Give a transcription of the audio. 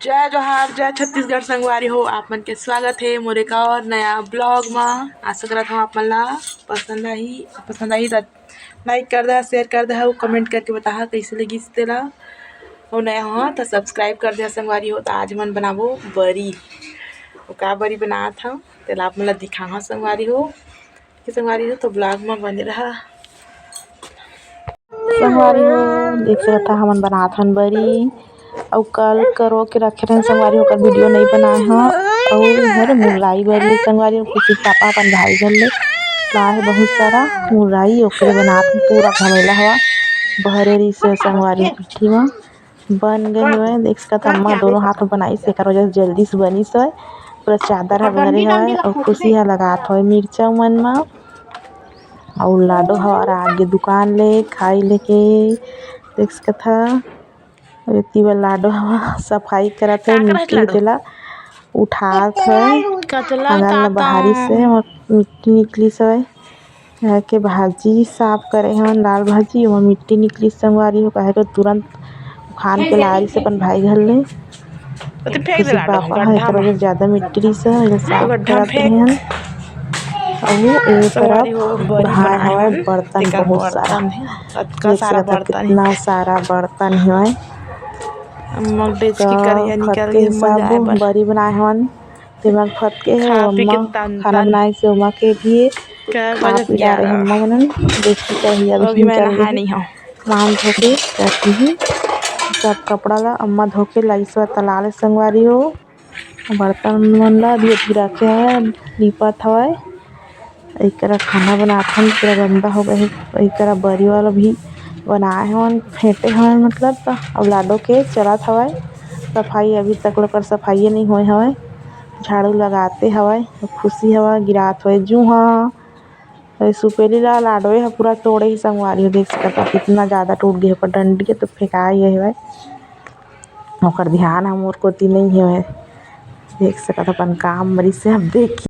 जय जोहार जय छत्तीसगढ़ संगवारी हो। आप मन के स्वागत है मोर एक और नया ब्लॉग में। आशा करत हूँ आप मन ला पसंद आही तो लाइक कर दे, शेयर कर दे, कमेंट करके बता कैसे लगिस तेला। और नया हो तो सब्सक्राइब कर दे संगवारी हो। तो आज मन बनाबो बरी। का बरी बनात हूँ तेला आप मन ला दिखा संगवारी हो तो ब्लॉग में बने रहा। संगवारी हो देख सकत हमन बनात हन बरी और कल करो के रखे रहन संगवारी हो। कर वीडियो नहीं बनाए हो और इधर मुरलाई बरी संगवारी हो। खुशी पापा अपन भाई घर ले लाए बहुत सारा मुरलाई ओकरे बनात हन। पूरा घमेला हवा बहरे रही से संगवारी हो पिट्ठी में बन गए हुए। देख सकत अम्मा दोनों हाथ में बनाई से कर वजह जल्दी से बनिस है। पूरा चादर है बहरे है और खुशी है लगात हो मिर्चा मन में और लाडो हवार आगे दुकान ले खाई लेके देख सकत ह। रेती वाला लाडो हवा सफाई करत है मिट्टी तेला उठात है अगल ल बाहरी से और मिट्टी निकली से के भाजी साफ करे हन लाल भाजी और मिट्टी निकली संगवारी हो। कहे तुरंत खान के लारी से अपन भाई घर ले खुशी पापा है कर वजह ज्यादा मिट्टी से साफ करत हैं। और एक तरफ उठाए हवा बर्तन बहुत सारा देख सकत ह कितना सारा बर्तन है। फत के सब बरी बनाए हन दिमाग फत के है अम्मा खाना बनाए से उमा के भी खा पी जा रहे अम्मा मनन देखी कर अभी निकल गए नहान धो के रहती ही सब कपड़ा ला अम्मा धो के लाइस तलाल संगवारी हो। बर्तन मन ला भी रखे है लिपत हवय एक खाना बनात हन पूरा गंदा हो गए एक बरी वाला भी बनाए हन फेंटे हन मतलब अब लाडो के चलत हवय सफाई अभी तक लोग सफाई नहीं होए हवय झाड़ू लगाते हवय खुशी हवा गिरात हुए जूहा सुपेली ला लाडोए ह पूरा तोड़े ही संगवारी हो। देख सकत कितना ज्यादा टूट गए पर डंडी तो फेंकाई है ओकर ध्यान हम मोर कोती नहीं है। देख सकत अपन काम मरी से अब देख